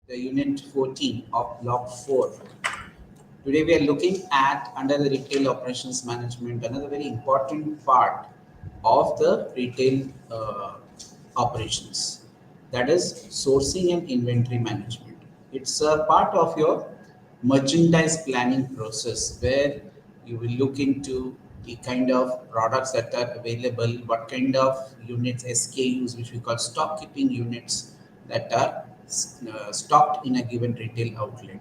the unit 14 of block 4. Today we are looking at under the retail operations management, another very important part of the retail operations, that is sourcing and inventory management. It's a part of your merchandise planning process where you will look into the kind of products that are available, what kind of units, SKUs, which we call stock keeping units, that are stocked in a given retail outlet,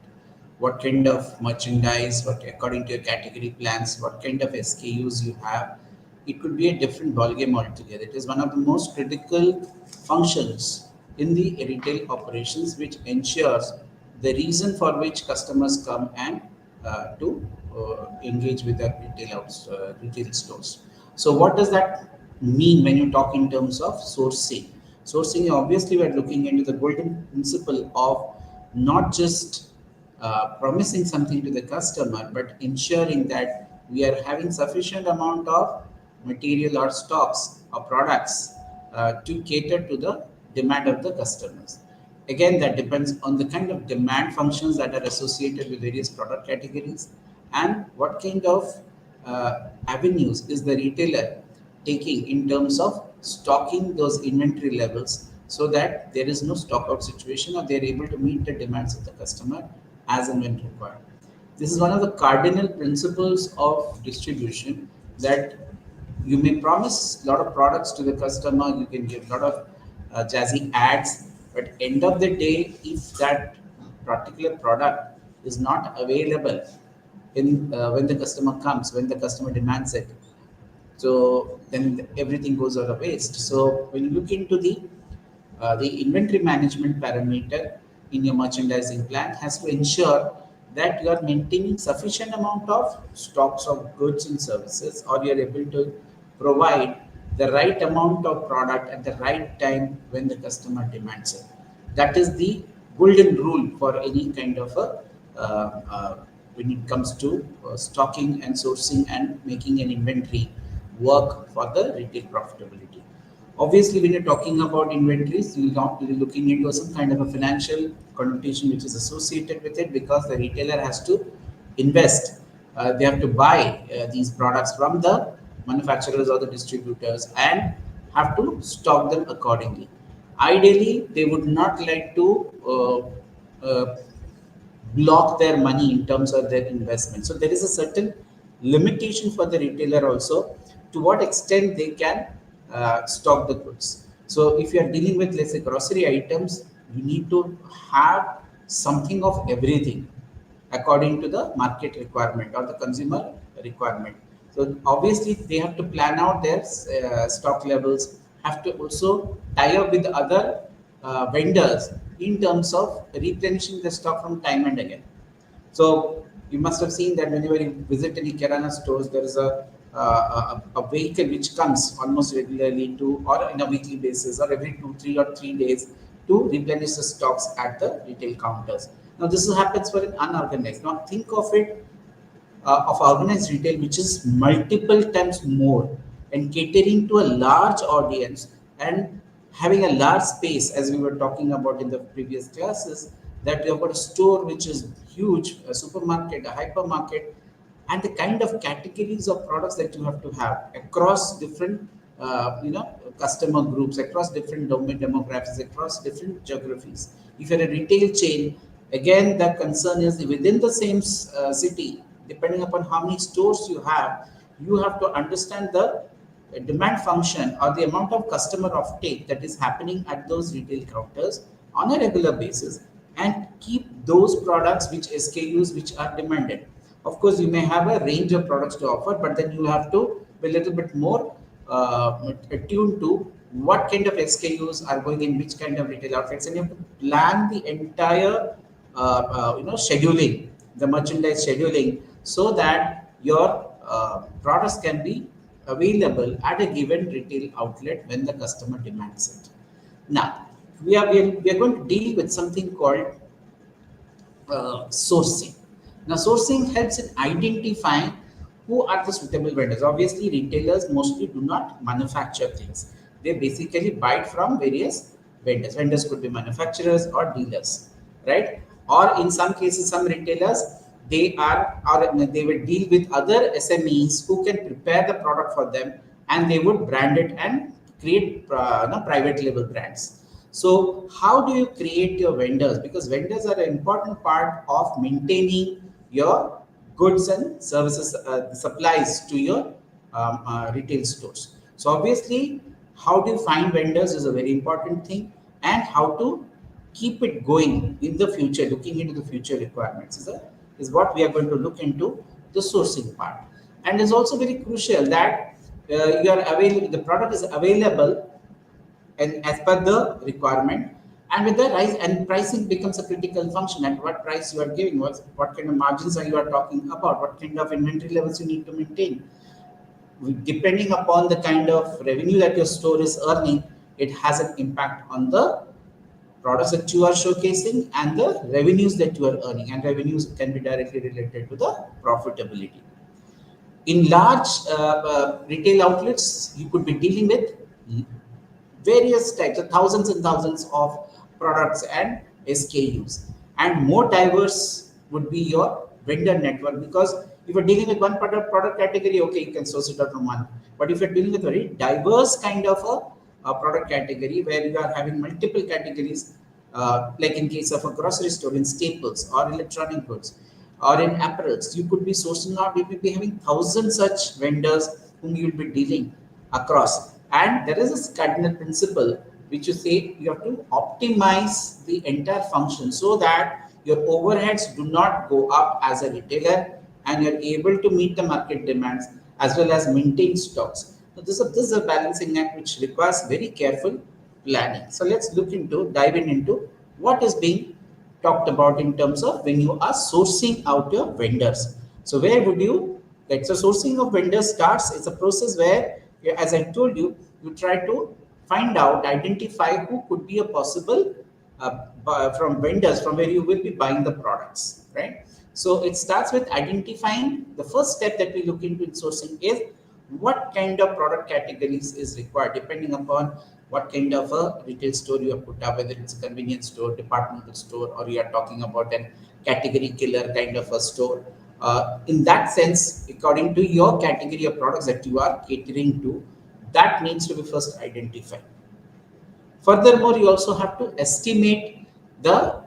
what kind of merchandise, what according to your category plans, what kind of SKUs you have. It could be a different ballgame altogether. It is one of the most critical functions in the retail operations, which ensures the reason for which customers come and to engage with the retail stores. So, what does that mean when you talk in terms of sourcing? Sourcing, obviously, we're looking into the golden principle of not just promising something to the customer, but ensuring that we are having sufficient amount of material or stocks or products to cater to the demand of the customers. Again, that depends on the kind of demand functions that are associated with various product categories and what kind of avenues is the retailer taking in terms of stocking those inventory levels so that there is no stock out situation or they're able to meet the demands of the customer as and when required. This is one of the cardinal principles of distribution, that you may promise a lot of products to the customer, you can give a lot of jazzy ads, but end of the day, if that particular product is not available in when the customer comes, when the customer demands it, so then everything goes out of waste. So when you look into the inventory management parameter in your merchandising plan has to ensure that you are maintaining sufficient amount of stocks of goods and services, or you are able to provide the right amount of product at the right time when the customer demands it. That is the golden rule for any kind of a when it comes to stocking and sourcing and making an inventory work for the retail profitability. Obviously, when you're talking about inventories, you'll not be looking into some kind of a financial connotation which is associated with it, because the retailer has to invest. They have to buy these products from the manufacturers or the distributors and have to stock them accordingly. Ideally, they would not like to block their money in terms of their investment. So there is a certain limitation for the retailer also to what extent they can stock the goods. So if you are dealing with, let's say, grocery items, you need to have something of everything according to the market requirement or the consumer requirement. So obviously they have to plan out their stock levels, have to also tie up with other vendors in terms of replenishing the stock from time and again. So you must have seen that whenever you visit any Kirana stores, there is a vehicle which comes almost regularly to, or in a weekly basis, or every 2, 3 or 3 days, to replenish the stocks at the retail counters. Now this happens for an unorganized. Now think of it of organized retail, which is multiple times more and catering to a large audience and having a large space, as we were talking about in the previous classes, that you have got a store which is huge, a supermarket, a hypermarket, and the kind of categories of products that you have to have across different customer groups, across different domain demographics, across different geographies. If you're a retail chain, again the concern is within the same city, depending upon how many stores you have to understand the demand function or the amount of customer offtake that is happening at those retail counters on a regular basis, and keep those products which SKUs which are demanded. Of course, you may have a range of products to offer, but then you have to be a little bit more attuned to what kind of SKUs are going in which kind of retail outlets, and you have to plan the entire scheduling, the merchandise scheduling, so that your products can be available at a given retail outlet when the customer demands it. Now, we are going to deal with something called sourcing. Now, sourcing helps in identifying who are the suitable vendors. Obviously, retailers mostly do not manufacture things. They basically buy it from various vendors. Vendors could be manufacturers or dealers. right? Or in some cases, some retailers, they are or they will deal with other SMEs who can prepare the product for them, and they would brand it and create private label brands. So how do you create your vendors? Because vendors are an important part of maintaining your goods and services supplies to your retail stores. So obviously, how do you find vendors is a very important thing, and how to keep it going in the future, looking into the future requirements is what we are going to look into the sourcing part. And it's also very crucial that the product is available and as per the requirement, and with the rise and pricing becomes a critical function. At what price you are giving, what kind of margins are you are talking about, what kind of inventory levels you need to maintain. Depending upon the kind of revenue that your store is earning, it has an impact on the products that you are showcasing and the revenues that you are earning, and revenues can be directly related to the profitability. In large retail outlets, you could be dealing with various types of thousands and thousands of products and SKUs. And more diverse would be your vendor network, because if you're dealing with one product category, okay, you can source it out from one. But if you're dealing with very diverse kind of a product category where you are having multiple categories, like in case of a grocery store, in staples or electronic goods or in apparels, you could be sourcing out, you may be having thousand such vendors whom you'll be dealing across. And there is a cardinal principle which you say you have to optimize the entire function so that your overheads do not go up as a retailer, and you're able to meet the market demands as well as maintain stocks. So this is a balancing act which requires very careful planning. So let's dive into what is being talked about in terms of when you are sourcing out your vendors. So where would you like, so sourcing of vendors starts, it's a process where, as I told you, you try to identify who could be a possible from vendors from where you will be buying the products, right? So it starts with identifying. The first step that we look into in sourcing is what kind of product categories is required, depending upon what kind of a retail store you have put up, whether it's a convenience store, departmental store, or you are talking about an category killer kind of a store. In that sense, according to your category of products that you are catering to, that needs to be first identified. Furthermore, you also have to estimate the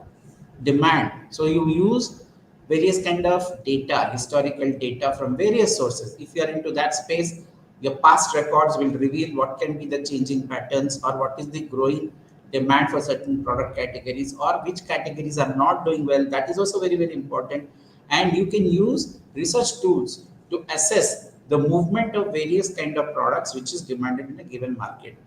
demand. So you use various kind of data, historical data from various sources. If you are into that space, your past records will reveal what can be the changing patterns or what is the growing demand for certain product categories, or which categories are not doing well. That is also very, very important. And you can use research tools to assess the movement of various kind of products which is demanded in a given market.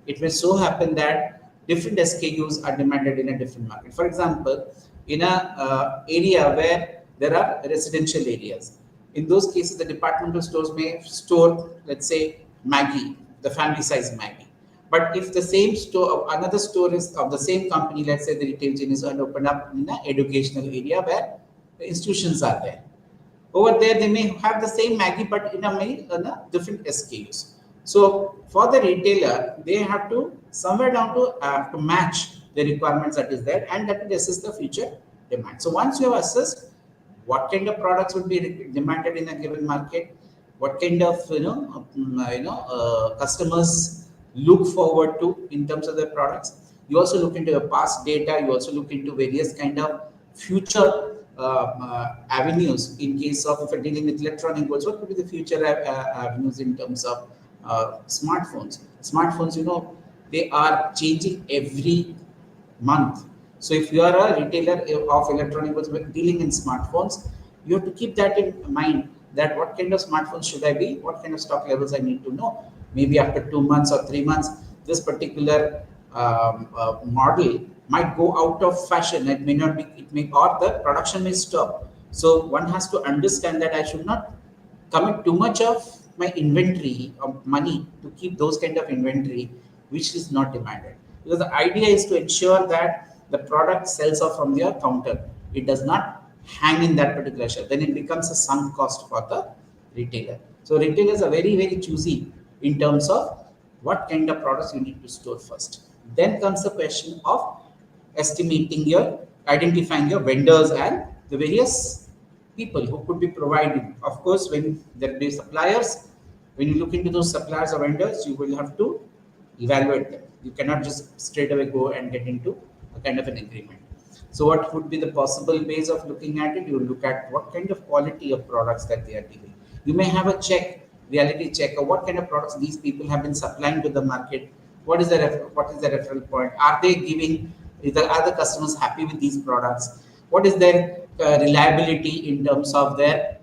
It may so happen that different SKUs are demanded in a different market. For example, in a area where there are residential areas, in those cases, the departmental stores may store, let's say, Maggie, the family size Maggie. But if the same store, another store is of the same company, let's say the retail chain is opened up in an educational area where the institutions are there. Over there, they may have the same Maggie, but in a different SKUs. So for the retailer, they have to somewhere down to match the requirements that is there, and that will assess the future demand. So once you have assessed what kind of products would be demanded in a given market, what kind of customers look forward to in terms of their products. You also look into your past data. You also look into various kind of future avenues. In case of if you're dealing with electronic goods, what could be the future avenues in terms of smartphones? Smartphones, they are changing every month. So if you are a retailer of electronic goods dealing in smartphones, you have to keep that in mind, that what kind of smartphones should I be, what kind of stock levels I need to know. Maybe after 2 months or 3 months, this particular model might go out of fashion. It may not be, or the production may stop. So one has to understand that I should not commit too much of my inventory of money to keep those kind of inventory which is not demanded. Because the idea is to ensure that the product sells off from your counter. It does not hang in that particular shelf. Then it becomes a sunk cost for the retailer. So retailers are very, very choosy in terms of what kind of products you need to store first. Then comes the question of estimating your identifying your vendors and the various people who could be providing. Of course, when there be suppliers, when you look into those suppliers or vendors, you will have to evaluate them. You cannot just straight away go and get into a kind of an agreement. So, what would be the possible ways of looking at it? You look at what kind of quality of products that they are giving. You may have a check, reality check, of what kind of products these people have been supplying to the market. What is the referral point? Are they giving? Are the customers happy with these products? What is their reliability in terms of their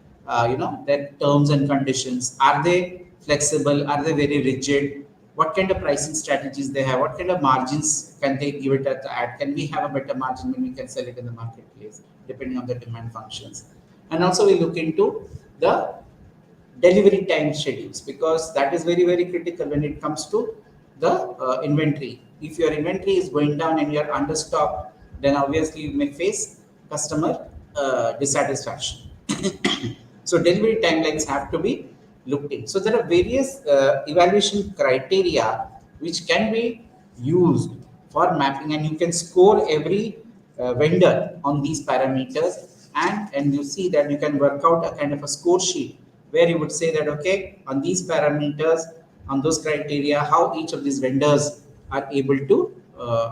their terms and conditions? Are they flexible? Are they very rigid? What kind of pricing strategies they have? What kind of margins can they give it at the ad? Can we have a better margin when we can sell it in the marketplace, depending on the demand functions? And also we look into the delivery time schedules, because that is very very critical when it comes to the inventory. If your inventory is going down and you are understocked, then obviously you may face customer dissatisfaction. So delivery timelines have to be looked in. So there are various evaluation criteria which can be used for mapping, and you can score every vendor on these parameters, and you see that you can work out a kind of a score sheet where you would say that, okay, on these parameters, on those criteria, how each of these vendors are able to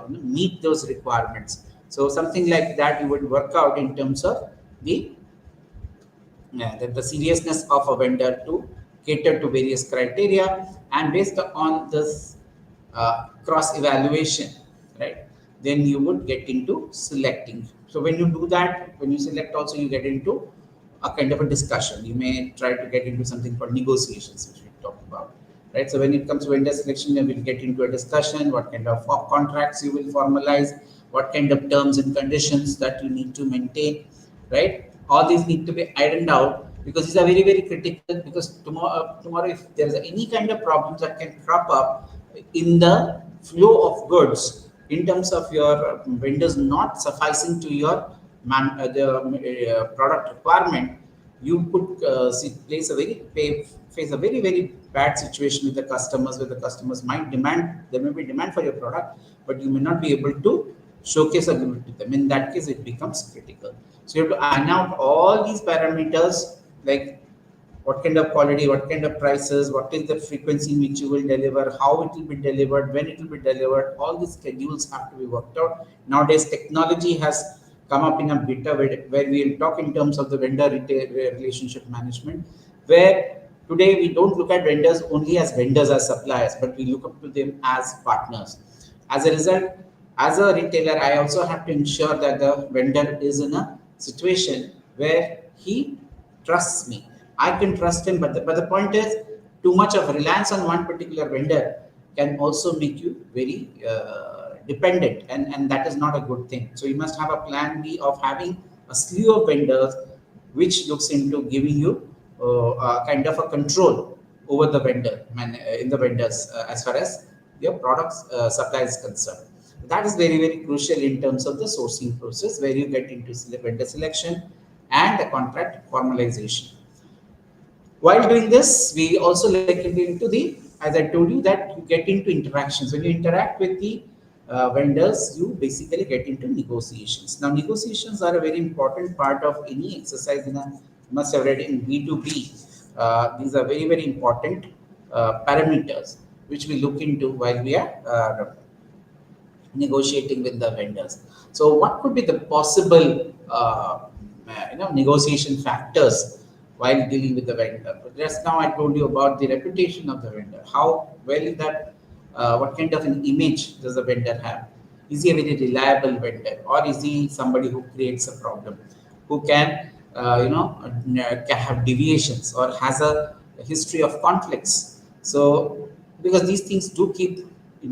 meet those requirements. So something like that you would work out in terms of the the seriousness of a vendor to cater to various criteria, and based on this cross evaluation, right, then you would get into selecting. So when you do that, when you select also, you get into a kind of a discussion. You may try to get into something called negotiations, which we talked about, right? So when it comes to vendor selection, then we'll get into a discussion, what kind of contracts you will formalize, what kind of terms and conditions that you need to maintain, right? All these need to be ironed out, because these are very very critical, because tomorrow if there is any kind of problems that can crop up in the flow of goods, in terms of your vendors not sufficing to your product requirement, you could face a very very bad situation with the customers, where the customers might demand, there may be demand for your product, but you may not be able to showcase a good to them. In that case, it becomes critical. So you have to iron out all these parameters, like what kind of quality, what kind of prices, what is the frequency in which you will deliver, how it will be delivered, when it will be delivered. All these schedules have to be worked out. Nowadays, technology has come up in a beta where we will talk in terms of the vendor retail relationship management, where today we don't look at vendors only as vendors, as suppliers, but we look up to them as partners. As a result, as a retailer, I also have to ensure that the vendor is in a situation where he trusts me. I can trust him, but the point is, too much of reliance on one particular vendor can also make you very dependent, and that is not a good thing. So you must have a plan B of having a slew of vendors, which looks into giving you a kind of a control over the vendor in the vendors as far as your products supply is concerned. That is very very crucial in terms of the sourcing process, where you get into vendor selection and the contract formalization. While doing this, we also like to get into the, as I told you, that you get into interactions. When you interact with the vendors, you basically get into negotiations. Now, negotiations are a very important part of any exercise in a, you must have read in B2B. These are very, very important parameters which we look into while we are negotiating with the vendors. So, what could be the possible negotiation factors while dealing with the vendor? Just now I told you about the reputation of the vendor. How well that, what kind of an image does the vendor have? Is he a very reliable vendor, or is he somebody who creates a problem, who can can have deviations or has a history of conflicts? So because these things do keep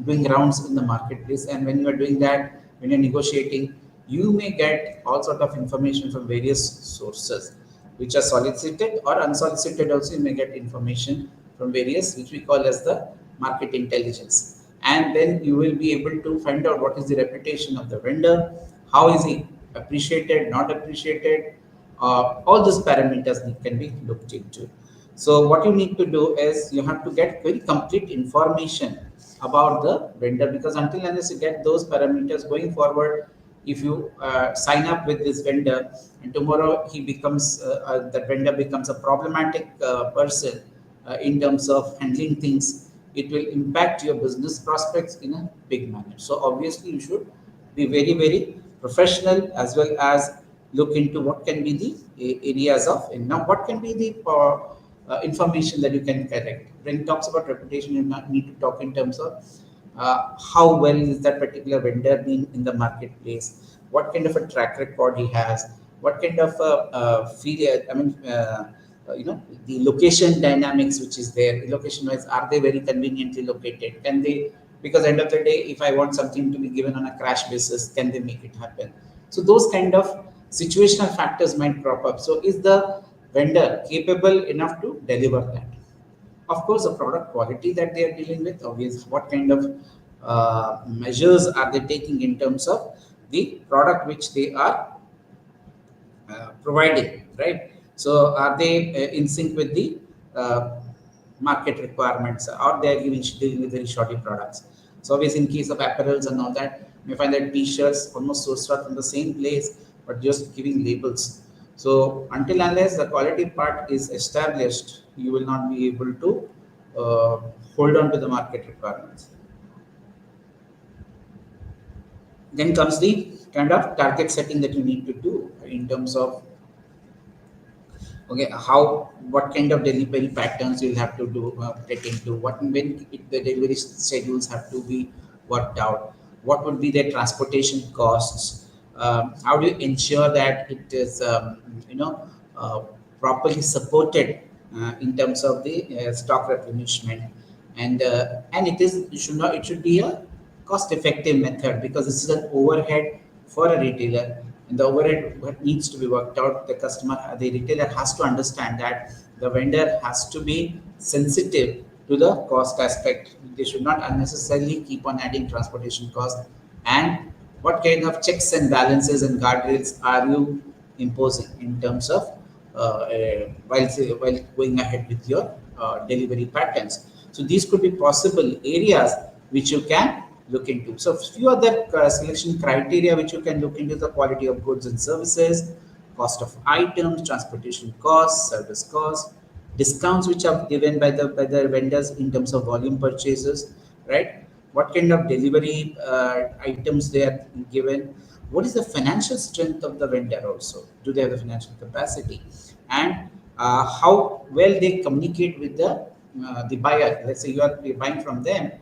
doing rounds in the marketplace, and when you are doing that, when you're negotiating, you may get all sort of information from various sources, which are solicited or unsolicited. Also, you may get information from various, which we call as the market intelligence, and then you will be able to find out what is the reputation of the vendor, how is he appreciated, not appreciated. All those parameters can be looked into. So what you need to do is you have to get very complete information about the vendor, because until unless you get those parameters going forward, if you sign up with this vendor and tomorrow he becomes that vendor becomes a problematic person in terms of handling things, it will impact your business prospects in a big manner. So obviously you should be very very professional, as well as look into what can be the areas of, and now what can be the information that you can collect. When it talks about reputation, you need to talk in terms of how well is that particular vendor being in the marketplace, what kind of a track record he has, what kind of the location dynamics which is there. Location wise, are they very conveniently located? Can they, because end of the day, if I want something to be given on a crash basis, can they make it happen? So those kind of situational factors might crop up. So is the vendor capable enough to deliver that? Of course, the product quality that they are dealing with, obviously, what kind of measures are they taking in terms of the product which they are providing, right? So, are they in sync with the market requirements, or they are dealing with very shoddy products? So, obviously, in case of apparels and all that, you may find that t-shirts almost sourced out from the same place, but just giving labels. So, until unless the quality part is established, you will not be able to uh, hold on to the market requirements. Then comes the kind of target setting that you need to do in terms of, okay, how, what kind of delivery patterns you'll have to do, get into, what, when the delivery schedules have to be worked out, what would be their transportation costs, how do you ensure that it is uh, properly supported in terms of the stock replenishment, and it should not, it should be a cost effective method, because this is an overhead for a retailer, and the overhead what needs to be worked out. The customer, the retailer has to understand that the vendor has to be sensitive to the cost aspect. They should not unnecessarily keep on adding transportation cost. And what kind of checks and balances and guardrails are you imposing in terms of while going ahead with your delivery patterns? So these could be possible areas which you can look into. So few other selection criteria which you can look into: the quality of goods and services, cost of items, transportation costs, service costs, discounts which are given by the vendors in terms of volume purchases, right? What kind of delivery items they are given? What is the financial strength of the vendor also? Do they have the financial capacity? And how well they communicate with the buyer? Let's say you are buying from them,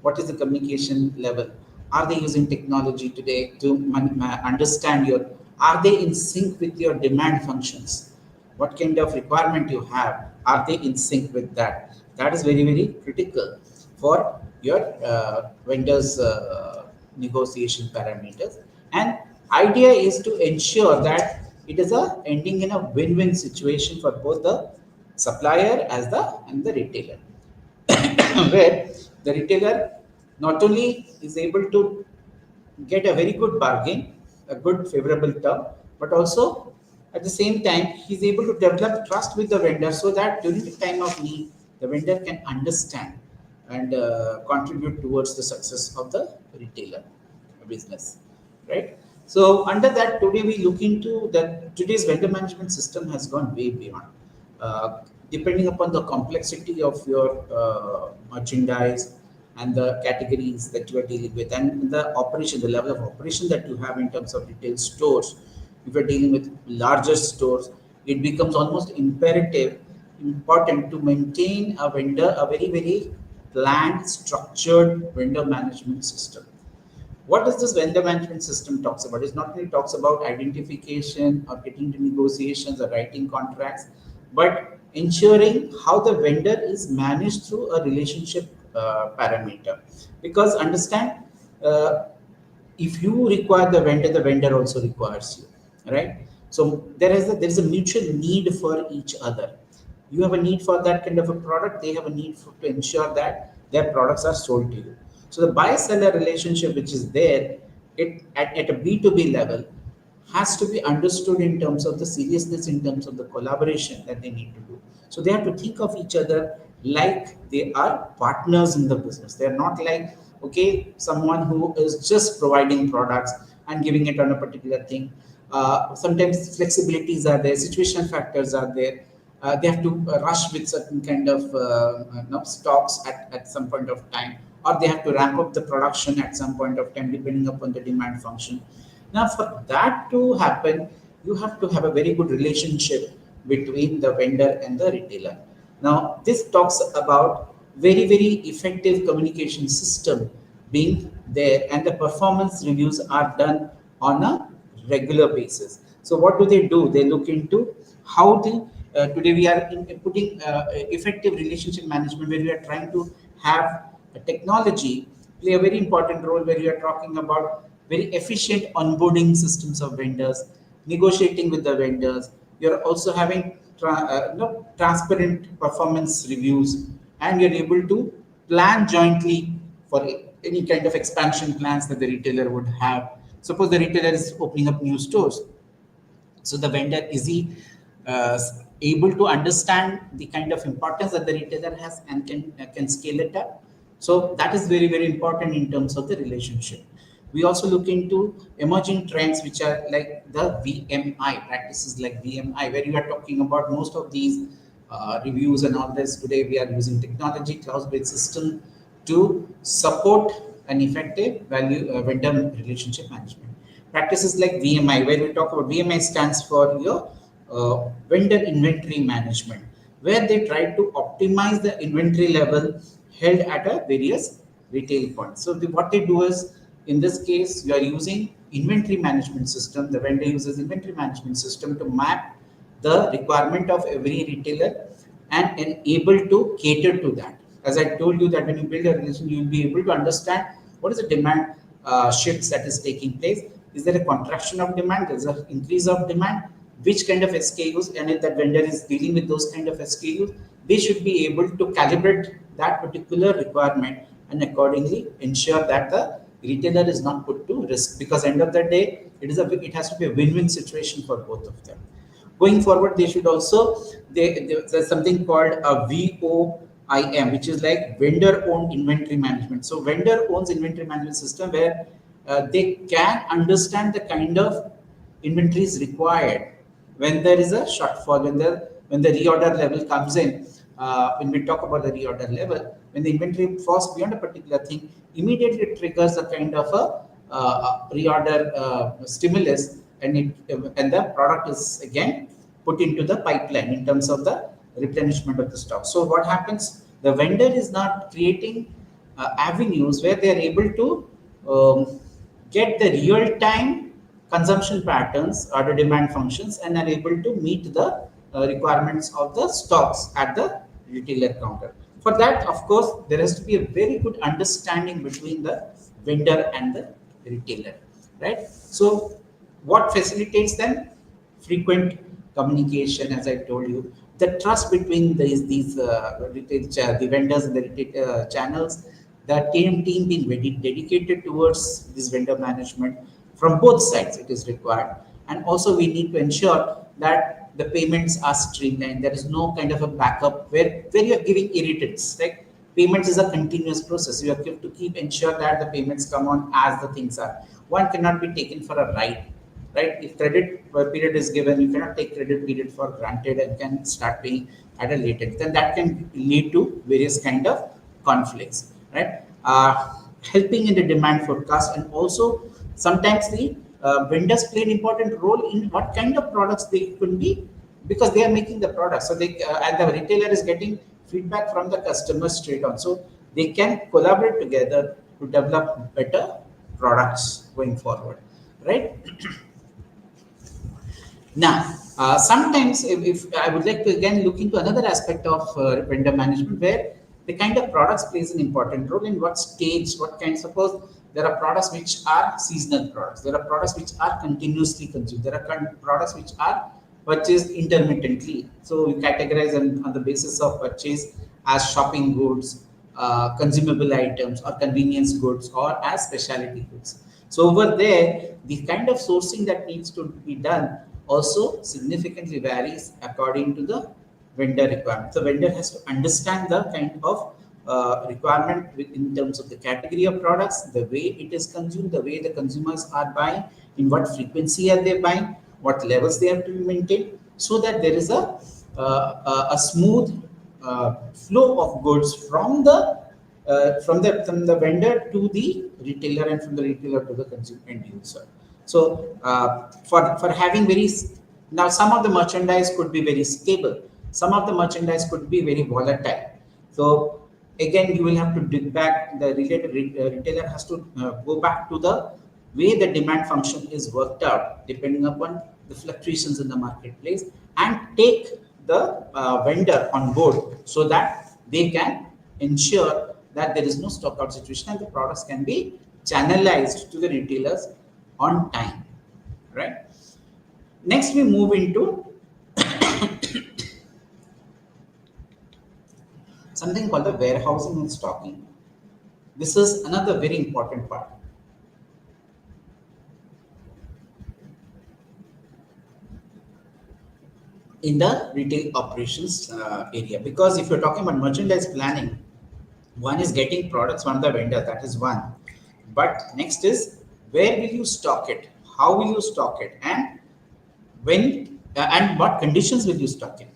what is the communication level? Are they using technology today to understand your, are they in sync with your demand functions? What kind of requirement you have, are they in sync with that? That is very very critical for your vendors negotiation parameters. And idea is to ensure that it is a ending in a win-win situation for both the supplier as the and the retailer, where the retailer not only is able to get a very good bargain, a good favorable term, but also at the same time he's able to develop trust with the vendor, so that during the time of need, the vendor can understand and contribute towards the success of the retailer business, right? So under that, today we look into that today's vendor management system has gone way beyond. Depending upon the complexity of your merchandise and the categories that you are dealing with, and the operation, the level of operation that you have in terms of retail stores, if you're dealing with larger stores, it becomes almost imperative, important to maintain a vendor, a very, very planned, structured vendor management system. What does this vendor management system talks about? It not only talks about identification or getting to negotiations or writing contracts, but ensuring how the vendor is managed through a relationship parameter. Because understand, uh, if you require the vendor also requires you, right? So there is a mutual need for each other. You have a need for that kind of a product, they have a need for, to ensure that their products are sold to you. So the buyer seller relationship which is there, it at a b2b level, has to be understood in terms of the seriousness, in terms of the collaboration that they need to do. So they have to think of each other like they are partners in the business. They are not like, okay, someone who is just providing products and giving it on a particular thing. Sometimes flexibilities are there, situational factors are there. They have to rush with certain kind of stocks at some point of time, or they have to ramp up the production at some point of time, depending upon the demand function. Now, for that to happen, you have to have a very good relationship between the vendor and the retailer. Now, this talks about very, very effective communication system being there, and the performance reviews are done on a regular basis. So, what do? They look into how the today we are putting effective relationship management, where we are trying to have a technology play a very important role, where you are talking about very efficient onboarding systems of vendors, negotiating with the vendors. You're also having transparent performance reviews, and you're able to plan jointly for any kind of expansion plans that the retailer would have. Suppose the retailer is opening up new stores, so the vendor is he able to understand the kind of importance that the retailer has and can scale it up. So that is very, very important in terms of the relationship. We also look into emerging trends, which are like the VMI practices, like VMI, where you are talking about most of these reviews and all this. Today we are using technology, cloud-based system to support an effective value vendor relationship management. Practices like VMI, where we talk about VMI stands for your vendor inventory management, where they try to optimize the inventory level held at a various retail points. So what they do is, in this case, you are using inventory management system. The vendor uses inventory management system to map the requirement of every retailer and able to cater to that. As I told you that when you build a relation, you will be able to understand what is the demand shifts that is taking place. Is there a contraction of demand? There's an increase of demand. Which kind of SKUs, and if that vendor is dealing with those kind of SKUs, they should be able to calibrate that particular requirement and accordingly ensure that the retailer is not put to risk, because end of the day it has to be a win-win situation for both of them. Going forward, they should also there's something called a VOIM, which is like vendor owned inventory management. So vendor owns inventory management system, where they can understand the kind of inventory is required when there is a shortfall, when the reorder level comes in. When we talk about the reorder level, when the inventory falls beyond a particular thing, immediately it triggers a kind of a reorder stimulus, and the product is again put into the pipeline in terms of the replenishment of the stock. So what happens? The vendor is not creating avenues where they are able to get the real time consumption patterns or the demand functions, and are able to meet the requirements of the stocks at the retailer counter. For that, of course, there has to be a very good understanding between the vendor and the retailer, right? So what facilitates them? Frequent communication, as I told you, the trust between these the vendors and the retail channels, the team being very dedicated towards this vendor management from both sides, it is required. And also we need to ensure that the payments are streamlined. There is no kind of a backup where you are giving irritants. Like payments is a continuous process. You have to keep ensure that the payments come on as the things are. One cannot be taken for a ride, right? If credit period is given, you cannot take credit period for granted and can start paying at a later. Then that can lead to various kind of conflicts, right? Helping in the demand forecast, and also sometimes the vendors play an important role in what kind of products they could be, because they are making the product. So they and the retailer is getting feedback from the customer straight on. So they can collaborate together to develop better products going forward, right? Now, sometimes if I would like to again look into another aspect of vendor management, where the kind of products plays an important role in what stage, what kind. Suppose there are products which are seasonal products. There are products which are continuously consumed. There are products which are purchased intermittently. So you categorize them on the basis of purchase as shopping goods, consumable items, or convenience goods, or as specialty goods. So over there, the kind of sourcing that needs to be done also significantly varies according to the vendor requirement. The vendor has to understand the kind of requirement in terms of the category of products, the way it is consumed, the way the consumers are buying, in what frequency are they buying, what levels they have to be maintained, so that there is a smooth flow of goods from the vendor to the retailer, and from the retailer to the consumer end user. So for having now some of the merchandise could be very stable, some of the merchandise could be very volatile. So again, you will have to dig back. The retailer has to go back to the way the demand function is worked out, depending upon the fluctuations in the marketplace, and take the vendor on board so that they can ensure that there is no stock out situation and the products can be channelized to the retailers on time. Right. Next, we move into something called the warehousing and stocking. This is another very important part. In the retail operations area, because if you're talking about merchandise planning, one is getting products from the vendor, that is one, but next is where will you stock it, how will you stock it, and when and what conditions will you stock it,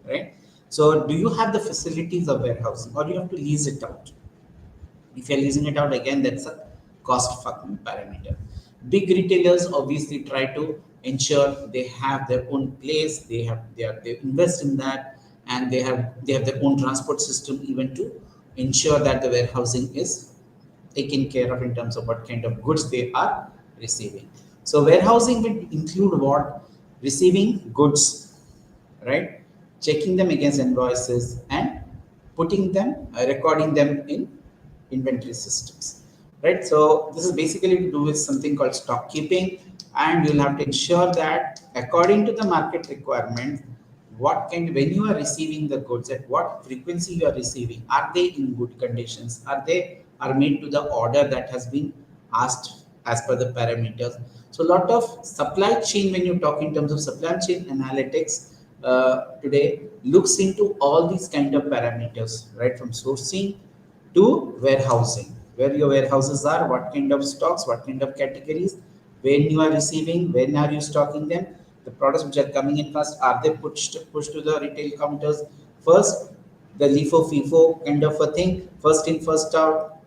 right? So do you have the facilities of warehousing, or you have to lease it out? If you're leasing it out, again, that's a cost parameter. Big retailers obviously try to ensure they have their own place, they invest in that, and they have their own transport system even to ensure that the warehousing is taken care of in terms of what kind of goods they are receiving. So warehousing will include what? Receiving goods, right? Checking them against invoices and putting them, recording them in inventory systems, right? So this is basically to do with something called stock keeping, and you'll have to ensure that according to the market requirement, when you are receiving the goods, at what frequency you are receiving, are they in good conditions, are made to the order that has been asked as per the parameters. So a lot of supply chain, when you talk in terms of supply chain analytics, today looks into all these kind of parameters, right? From sourcing to warehousing, where your warehouses are, what kind of stocks, what kind of categories, when you are receiving, when are you stocking them, the products which are coming in first, are they pushed to the retail counters first, the LIFO FIFO kind of a thing, first in first out.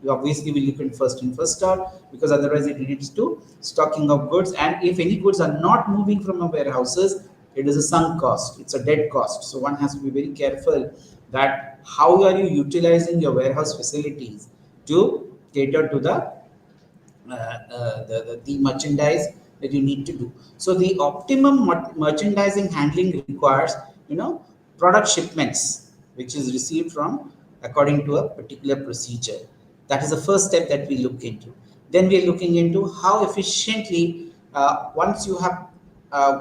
Obviously we look in first in first out, because otherwise it leads to stocking of goods, and if any goods are not moving from our warehouses, it is a sunk cost, it's a dead cost. So one has to be very careful that how are you utilizing your warehouse facilities to cater to the merchandise that you need to do. So the optimum merchandising handling requires, product shipments, which is received from according to a particular procedure. That is the first step that we look into. Then we are looking into how efficiently, once you have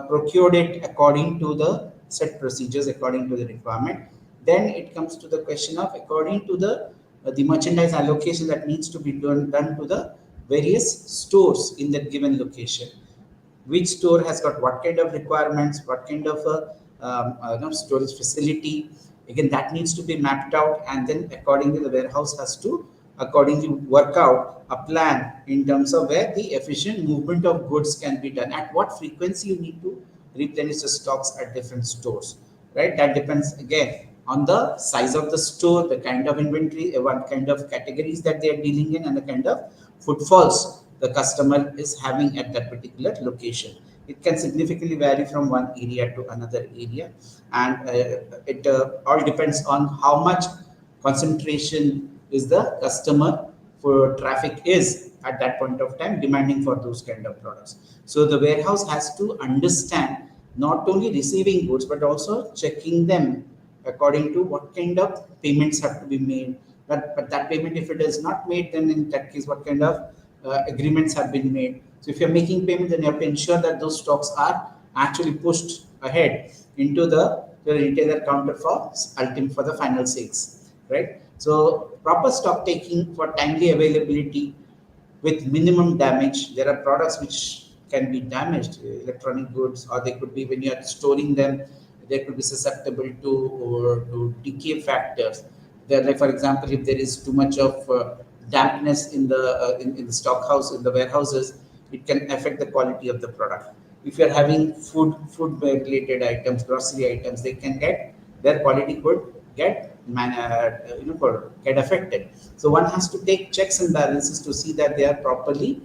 procured it according to the set procedures, according to the requirement, then it comes to the question of according to the merchandise allocation that needs to be done to the various stores in that given location. Which store has got what kind of requirements, what kind of storage facility. Again, that needs to be mapped out, and then accordingly the warehouse has to accordingly work out a plan in terms of where the efficient movement of goods can be done, at what frequency you need to replenish the stocks at different stores, right? That depends again on the size of the store, the kind of inventory, what kind of categories that they are dealing in, and the kind of footfalls the customer is having at that particular location. It can significantly vary from one area to another area, and it all depends on how much concentration is the customer for traffic is at that point of time demanding for those kind of products. So the warehouse has to understand not only receiving goods but also checking them according to what kind of payments have to be made. But that payment, if it is not made, then in that case, what kind of agreements have been made. So if you're making payments, then you have to ensure that those stocks are actually pushed ahead into the retailer counter for ultimate for the final sales, right? So proper stock taking for timely availability with minimum damage. There are products which can be damaged, electronic goods, or they could be when you are storing them, they could be susceptible to decay factors. There, like for example, if there is too much of dampness in the stock house, in the warehouses, it can affect the quality of the product. If you are having food related items, grocery items, they can get, their quality could get get affected. So one has to take checks and balances to see that they are properly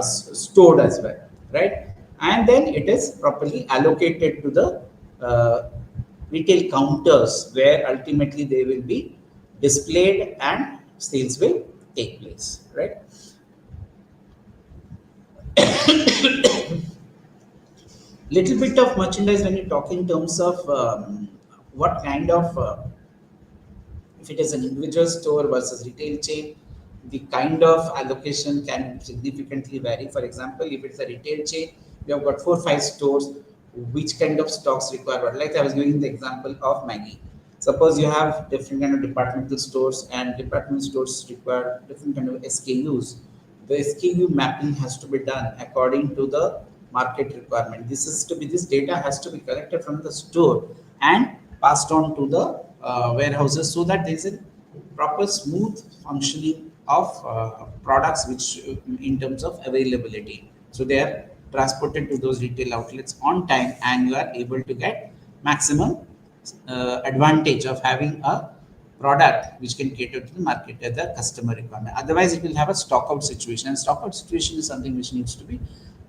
stored as well, right? And then it is properly allocated to the uh, retail counters, where ultimately they will be displayed and sales will take place, right? Little bit of merchandise when you talk in terms of what kind of if it is an individual store versus retail chain, the kind of allocation can significantly vary. For example, if it's a retail chain, you have got 4 5 stores, which kind of stocks require what? Like I was giving the example of Maggie. Suppose you have different kind of departmental stores, and department stores require different kind of SKUs. The SKU mapping has to be done according to the market requirement. This data has to be collected from the store and passed on to the warehouses, so that there is a proper smooth functioning of products, which in terms of availability. So they are transported to those retail outlets on time, and you are able to get maximum advantage of having a product which can cater to the market at the customer requirement. Otherwise, it will have a stock out situation, and stock out situation is something which needs to be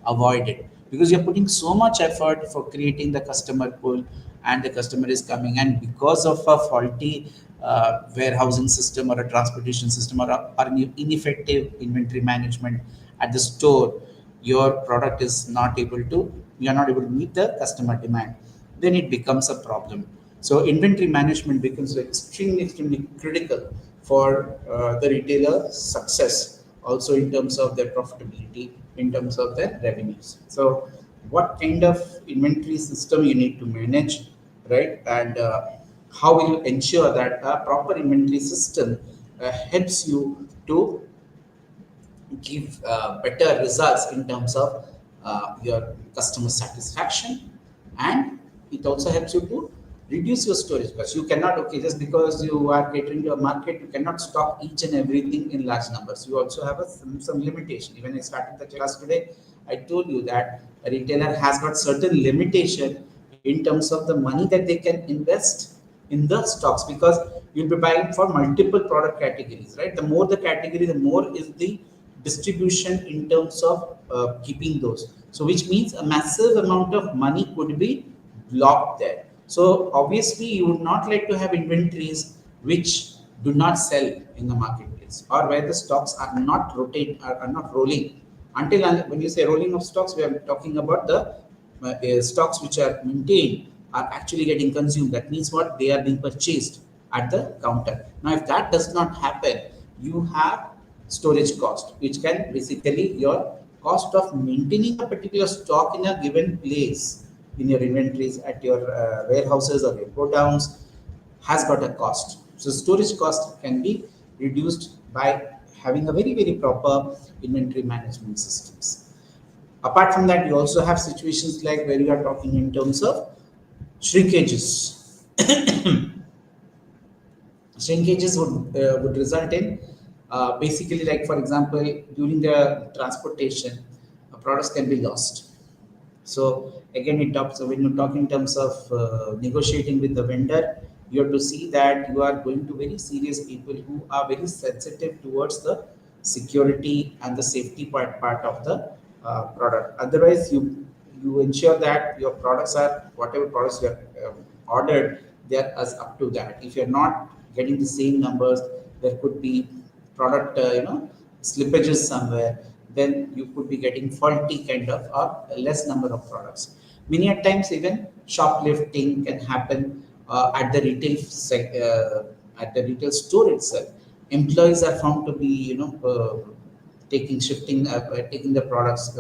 avoided, because you're putting so much effort for creating the customer pull, and the customer is coming, and because of a faulty warehousing system or a transportation system, or an ineffective inventory management at the store, your product is not able to, you are not able to meet the customer demand, then it becomes a problem. So inventory management becomes extremely critical for the retailer success, also in terms of their profitability, in terms of their revenues. So what kind of inventory system you need to manage, right? And how will you ensure that a proper inventory system helps you to give better results in terms of your customer satisfaction, and it also helps you to reduce your storage cost. You cannot, okay, just because you are catering to a market, you cannot stock each and everything in large numbers. You also have some limitation. Even I started the class today, I told you that a retailer has got certain limitation in terms of the money that they can invest in the stocks, because you'll be buying for multiple product categories, right? The more the category, the more is the distribution in terms of keeping those. So which means a massive amount of money could be blocked there. So obviously you would not like to have inventories which do not sell in the marketplace, or where the stocks are not are not rolling. When you say rolling of stocks, we are talking about the stocks which are maintained are actually getting consumed. That means what? They are being purchased at the counter. Now, if that does not happen, you have storage cost, which can basically your cost of maintaining a particular stock in a given place in your inventories at your warehouses or your godowns has got a cost. So storage cost can be reduced by having a very proper inventory management systems. Apart from that, you also have situations like where you are talking in terms of shrinkages. Shrinkages would result in basically, like for example, during the transportation, products can be lost. So again, it talks, when you talk in terms of negotiating with the vendor, you have to see that you are going to very serious people who are very sensitive towards the security and the safety part of the product. Otherwise, you ensure that your products are, whatever products you have ordered, they are as up to that. If you're not getting the same numbers, there could be product slippages somewhere, then you could be getting faulty kind of or less number of products. Many a times even shoplifting can happen at the at the retail store itself. Employees are found to be taking the products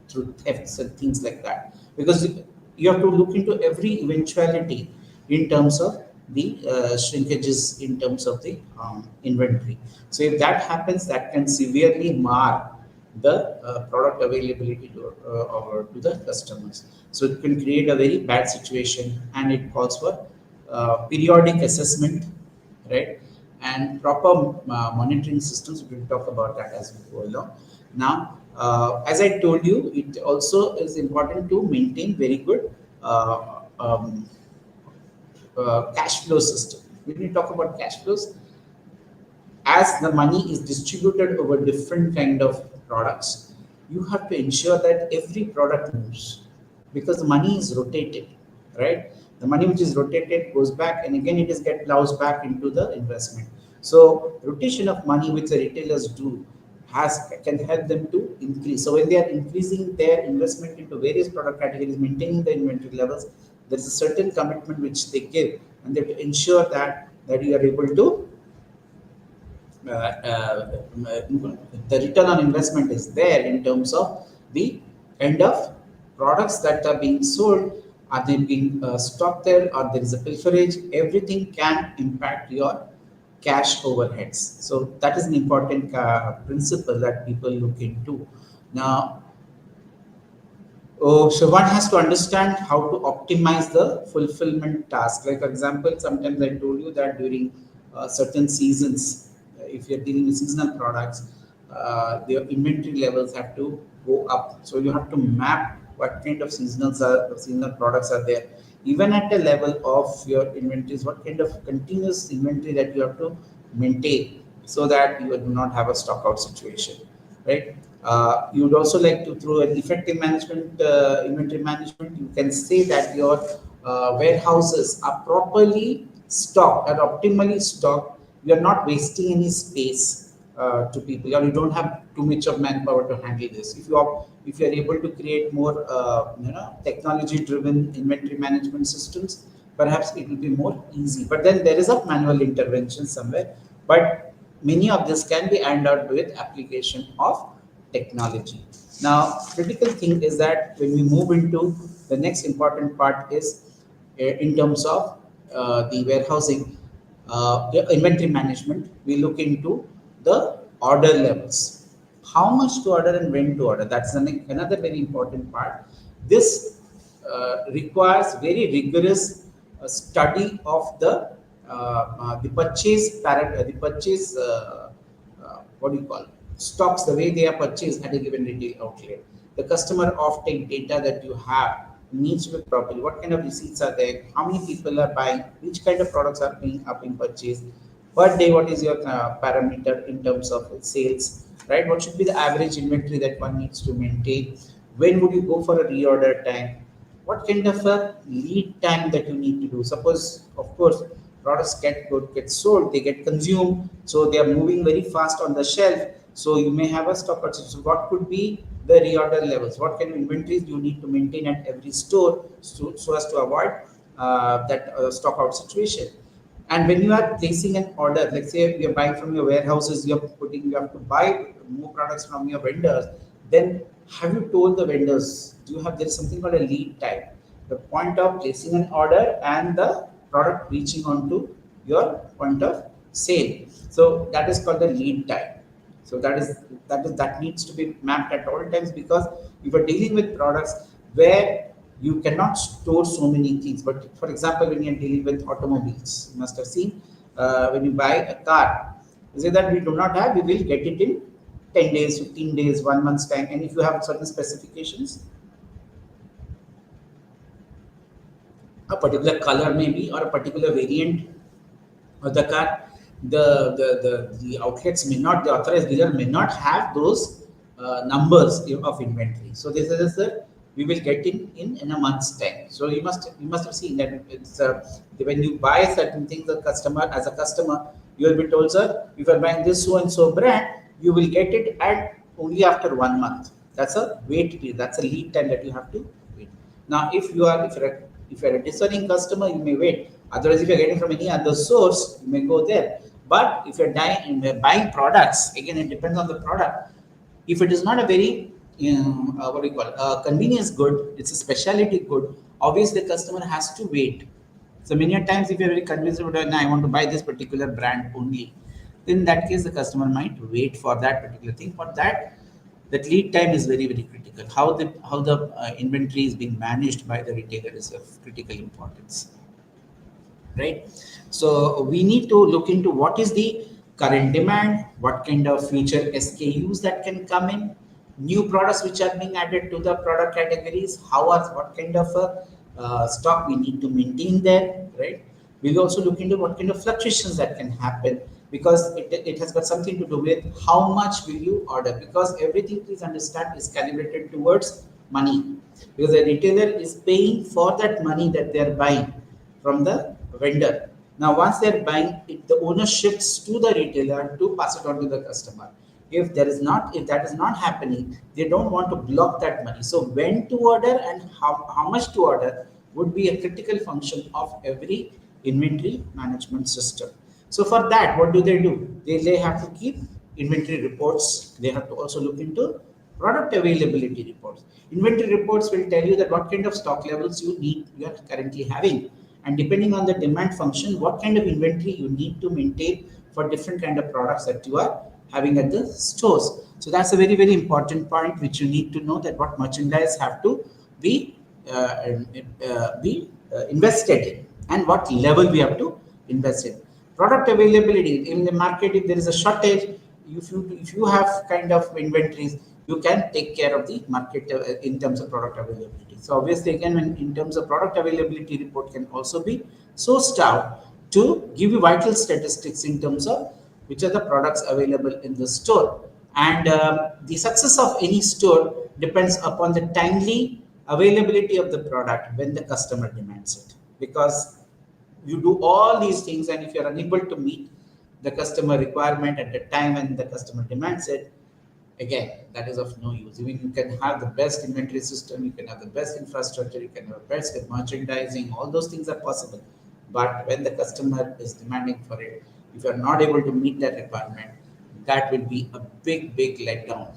through thefts and things like that, because you have to look into every eventuality in terms of the shrinkages in terms of the inventory. So if that happens, that can severely mar the product availability to the customers. So it can create a very bad situation, and it calls for periodic assessment, right? and proper monitoring systems. We will talk about that as we go along. Now, as I told you, it also is important to maintain very good cash flow system. When we talk about cash flows, as the money is distributed over different kind of products, you have to ensure that every product moves, because the money is rotated, right? The money which is rotated goes back, and again it is get plows back into the investment. So rotation of money which the retailers do can help them to increase. So when they are increasing their investment into various product categories, maintaining the inventory levels, there is a certain commitment which they give, and they have to ensure that you are able to the return on investment is there in terms of the kind of products that are being sold. Are they being stocked there, or there is a pilferage? Everything can impact your cash overheads. So that is an important principle that people look into. Now, oh, so one has to understand how to optimize the fulfillment task. Like, for example, sometimes I told you that during certain seasons, if you're dealing with seasonal products, their inventory levels have to go up. So you have to map what kind of seasonal products are there. Even at the level of your inventories, what kind of continuous inventory that you have to maintain, so that you do not have a stock out situation, right? You would also like to, through an effective management, inventory management, you can say that your warehouses are properly stocked and optimally stocked. You are not wasting any space to people, or you don't have too much of manpower to handle this. If you are able to create more technology driven inventory management systems, perhaps it will be more easy. But then there is a manual intervention somewhere. But many of this can be ironed out with application of technology. Now, critical thing is that when we move into the next important part is in terms of the warehousing, the inventory management, we look into the order levels. How much to order and when to order? That's another very important part. This requires very rigorous study of the the purchase what do you call, stocks, the way they are purchased at a given retail outlet. The customer offtake data that you have needs to be properly. What kind of receipts are there? How many people are buying? Which kind of products are being purchased? Per day, what is your parameter in terms of sales? Right? What should be the average inventory that one needs to maintain? When would you go for a reorder time? What kind of a lead time that you need to do? Suppose, of course, products get sold, they get consumed, so they are moving very fast on the shelf. So you may have a stock purchase. So what could be the reorder levels? What kind of inventories you need to maintain at every store, so as to avoid that stock out situation? And when you are placing an order, let's say you're buying from your warehouses, you have to buy more products from your vendors. Then have you told the vendors? Do you have there is something called a lead time? The point of placing an order and the product reaching onto your point of sale. So that is called the lead time. So that needs to be mapped at all times, because if you're dealing with products where you cannot store so many things. But for example, when you're dealing with automobiles, you must have seen when you buy a car, you say that we do not have, we will get it in 10 days, 15 days, 1 month's time. And if you have certain specifications, a particular color maybe, or a particular variant of the car, the outlets may not, the authorized dealer may not have those numbers of inventory. So this is a, we will get in a month's time. So you must have seen that it's when you buy certain things, the customer, as a customer, you will be told, sir, if you are buying this so and so brand, you will get it at only after 1 month. That's a wait period. That's a lead time that you have to wait. Now, if you're a discerning customer, you may wait. Otherwise, if you're getting from any other source, you may go there. But if buying products, again, it depends on the product. If it is not a very what do you call it, convenience good, it's a specialty good, obviously the customer has to wait. So many a times, if you're very convinced about it, "No, I want to buy this particular brand only," then in that case, the customer might wait for that particular thing. For that lead time is very, very critical. How the inventory is being managed by the retailer is of critical importance. right? So we need to look into what is the current demand, what kind of future SKUs that can come in, new products which are being added to the product categories, what kind of stock we need to maintain there, right? We'll also look into what kind of fluctuations that can happen, because it has got something to do with how much will you order, because everything, please understand, is calibrated towards money, because the retailer is paying for that money that they are buying from the vendor. Now, once they're buying it, the owner shifts to the retailer to pass it on to the customer. If that is not happening, they don't want to block that money. So when to order and how much to order would be a critical function of every inventory management system. So for that, what do? They have to keep inventory reports. They have to also look into product availability reports. Inventory reports will tell you that what kind of stock levels you are currently having, and depending on the demand function, what kind of inventory you need to maintain for different kind of products that you are having at the stores. So that's a very, very important point which you need to know, that what merchandise have to be invested in, and what level we have to invest in. Product availability in the market, if there is a shortage, if you have kind of inventories, you can take care of the market in terms of product availability. So obviously, again, in terms of product availability, report can also be sourced out to give you vital statistics in terms of which are the products available in the store. And the success of any store depends upon the timely availability of the product when the customer demands it. Because you do all these things, and if you're unable to meet the customer requirement at the time when the customer demands it, again, that is of no use. Even you can have the best inventory system, you can have the best infrastructure, you can have the best merchandising, all those things are possible. But when the customer is demanding for it, if you're not able to meet that requirement, that will be a big, big letdown,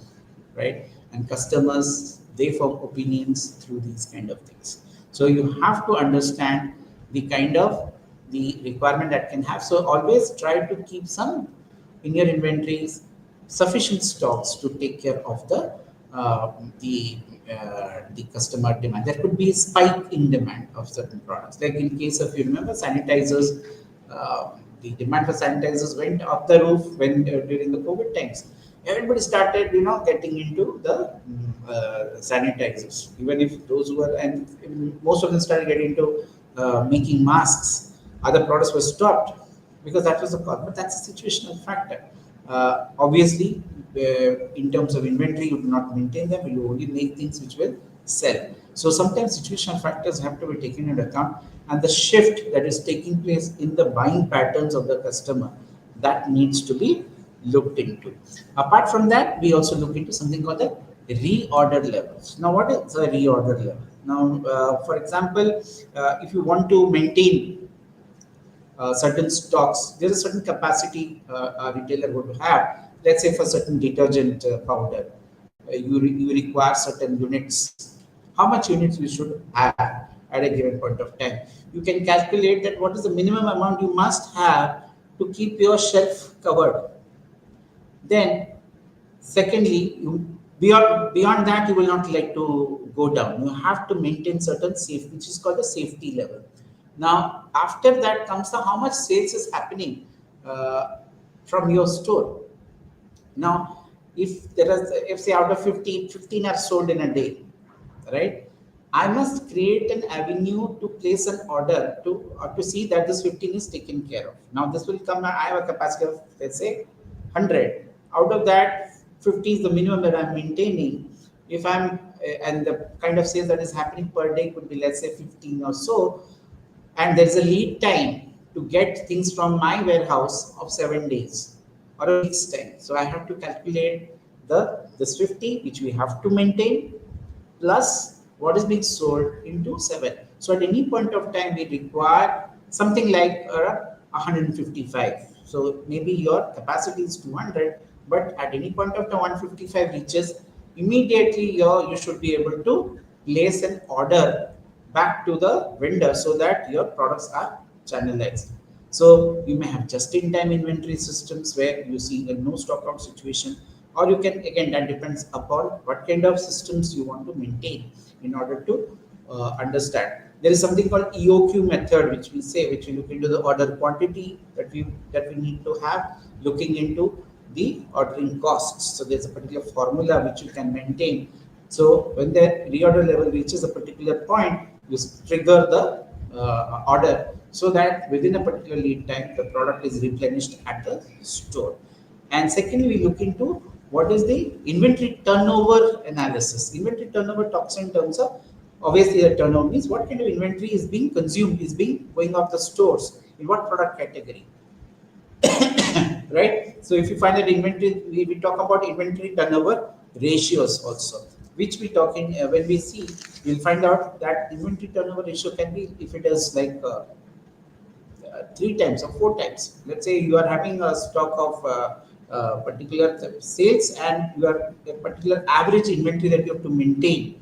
right? And customers, they form opinions through these kind of things. So you have to understand the kind of the requirement that can have. So always try to keep some in your inventories, sufficient stocks to take care of uh, the the customer demand. There could be a spike in demand of certain products. Like in case of, you remember, sanitizers, the demand for sanitizers went up the roof when during the COVID times. Everybody started, getting into the sanitizers. Even if those who were, and most of them started getting into making masks. Other products were stopped because that was the cause. But that's a situational factor. Obviously, in terms of inventory, you do not maintain them. You only make things which will sell. So sometimes situational factors have to be taken into account, and the shift that is taking place in the buying patterns of the customer, that needs to be looked into. Apart from that, we also look into something called the reorder levels. Now, what is a reorder level? Now, for example, if you want to maintain certain stocks, there is a certain capacity a retailer would have. Let's say for certain detergent powder, you require certain units. How much units you should have at a given point of time? You can calculate that what is the minimum amount you must have to keep your shelf covered. Then, secondly, beyond that, you will not like to go down. You have to maintain certain safety, which is called the safety level. Now, after that comes the how much sales is happening from your store. Now, if say out of 50, 15 are sold in a day, right? I must create an avenue to place an order to see that this 15 is taken care of. Now, this will come. I have a capacity of, let's say, 100. Out of that, 50 is the minimum that I'm maintaining. If I'm and the kind of sales that is happening per day could be, let's say, 15 or so, and there's a lead time to get things from my warehouse of 7 days or a week's time. So I have to calculate this 50 which we have to maintain plus what is being sold into 7. So at any point of time we require something like 155. So maybe your capacity is 200, but at any point of time 155 reaches, immediately you should be able to place an order back to the vendor so that your products are channelized. So you may have just-in-time inventory systems where you see a no stock out situation, or you can, again, that depends upon what kind of systems you want to maintain in order to understand. there is something called EOQ method, which we say, which we look into the order quantity that we need to have, looking into the ordering costs. So there's a particular formula which you can maintain. So when the reorder level reaches a particular point, you trigger the order so that within a particular lead time, the product is replenished at the store. And secondly, we look into what is the inventory turnover analysis. Inventory turnover talks in terms of, obviously the turnover means what kind of inventory is being consumed, is being going off the stores, in what product category, right? So if you find that inventory, we talk about inventory turnover ratios also, which we talk in when we see, you'll find out that inventory turnover ratio can be, if it is like 3 times or 4 times. Let's say you are having a stock of particular sales, and you are a particular average inventory that you have to maintain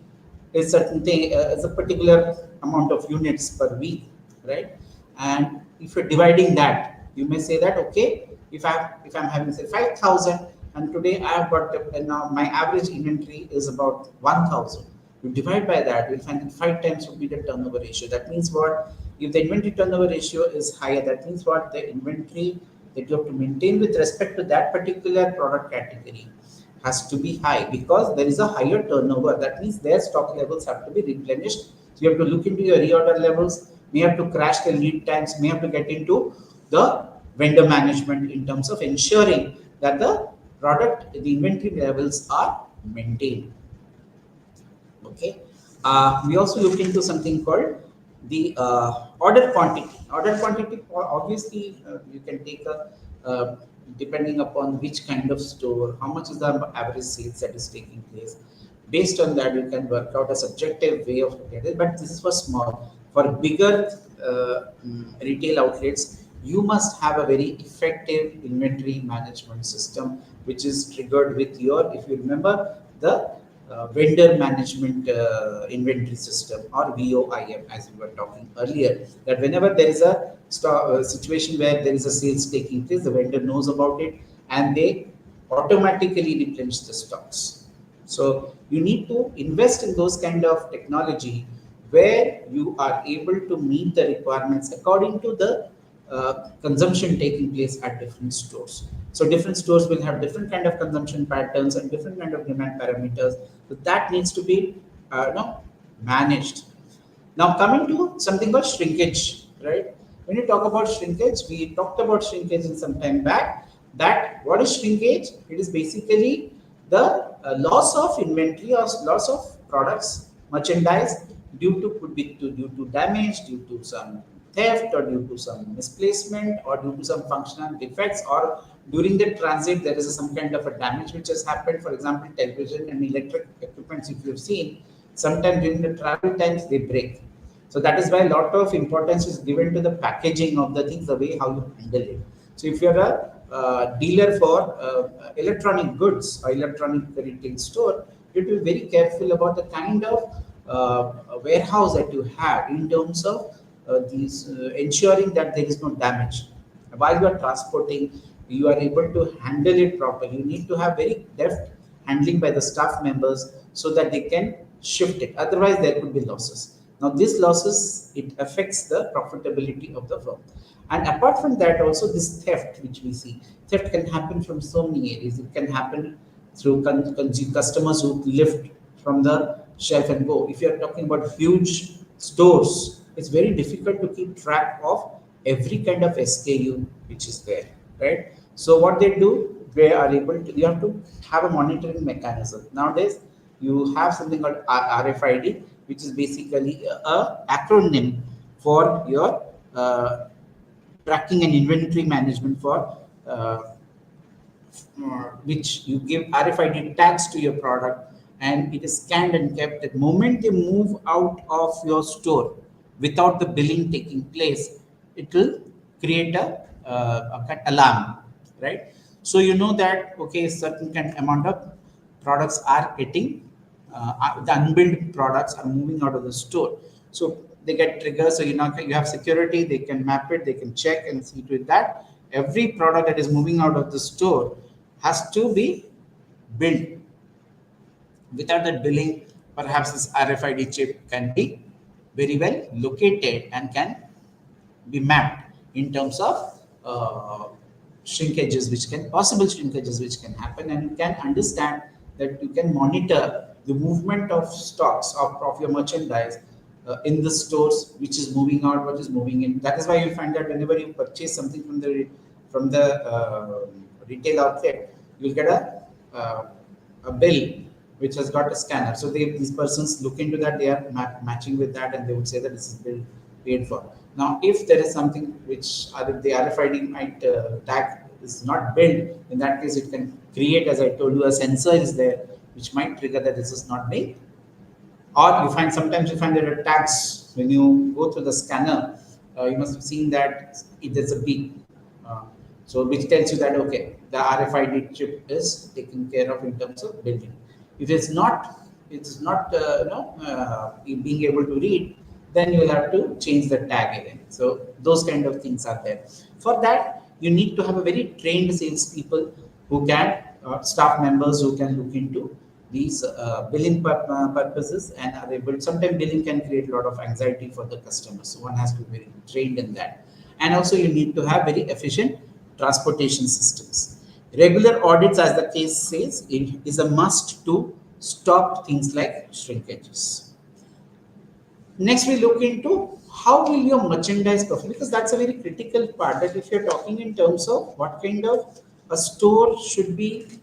is certain thing, is a particular amount of units per week, right? And if you're dividing that, you may say that, okay, if I'm having say 5,000, and today I have got and now my average inventory is about 1,000. You divide by that, you'll find that 5 times would be the turnover ratio. That means what? If the inventory turnover ratio is higher, that means what? The inventory that you have to maintain with respect to that particular product category has to be high, because there is a higher turnover. That means their stock levels have to be replenished. So you have to look into your reorder levels, may have to crash the lead times, may have to get into the vendor management in terms of ensuring that the product, the inventory levels are maintained. Okay. We also look into something called the order quantity. Order quantity, obviously, you can take a depending upon which kind of store, how much is the average sales that is taking place. Based on that, you can work out a subjective way of looking at it. But this is for small. For bigger retail outlets, you must have a very effective inventory management system, which is triggered with your, if you remember, the vendor management inventory system, or VOIM, as we were talking earlier, that whenever there is a situation where there is a sales taking place, the vendor knows about it, and they automatically replenish the stocks. So you need to invest in those kind of technology where you are able to meet the requirements according to the consumption taking place at different stores. So different stores will have different kind of consumption patterns and different kind of demand parameters. So that needs to be managed. Now coming to something called shrinkage, right? When you talk about shrinkage, we talked about shrinkage in some time back. That what is shrinkage? It is basically the loss of inventory or loss of products, merchandise, due to damage, due to some theft, or due to some misplacement, or due to some functional defects, or during the transit there is some kind of a damage which has happened. For example, television and electric equipments, if you've seen, sometimes during the travel times they break. So that is why a lot of importance is given to the packaging of the things, the way how you handle it. So if you're a dealer for electronic goods or electronic retail store, you have to be very careful about the kind of warehouse that you have in terms of these ensuring that there is no damage while you are transporting. You are able to handle it properly. You need to have very deft handling by the staff members so that they can shift it. Otherwise, there could be losses. Now, these losses, it affects the profitability of the firm. And apart from that, also this theft, which we see, theft can happen from so many areas. It can happen through customers who lift from the shelf and go. If you are talking about huge stores, it's very difficult to keep track of every kind of SKU which is there, right? So what they do, they are able to, you have to have a monitoring mechanism. Nowadays, you have something called RFID, which is basically a acronym for your tracking and inventory management for which you give RFID tags to your product, and it is scanned and kept. The moment they move out of your store without the billing taking place, it will create a alarm, right? So you know that, okay, certain kind amount of products are getting the unbilled products are moving out of the store. So they get triggered. So you have security. They can map it. They can check and see to it that every product that is moving out of the store has to be billed. Without that billing, perhaps this RFID chip can be very well located and can be mapped in terms of uh, shrinkages which can possible shrinkages which can happen, and you can understand that you can monitor the movement of stocks of your merchandise in the stores, which is moving out, what is moving in. That is why you find that whenever you purchase something from the retail outlet, you'll get a bill which has got a scanner. So these persons look into that, they are matching with that, and they would say that this is bill paid for. Now, if there is something which the RFID might tag is not built, in that case, it can create, as I told you, a sensor is there which might trigger that this is not made. Or you find sometimes you find there are tags when you go through the scanner. You must have seen that there's a beep, uh, so which tells you that okay, the RFID chip is taken care of in terms of building. If it's not being able to read, then you will have to change the tag again. So those kind of things are there. For that, you need to have a very trained salespeople who can staff members who can look into these billing purposes and are able. Sometimes billing can create a lot of anxiety for the customer, so one has to be very trained in that. And also, you need to have very efficient transportation systems. Regular audits, as the case says, it is a must to stop things like shrinkages. Next, we look into how will your merchandise perform, because that's a very critical part. That if you're talking in terms of what kind of a store should be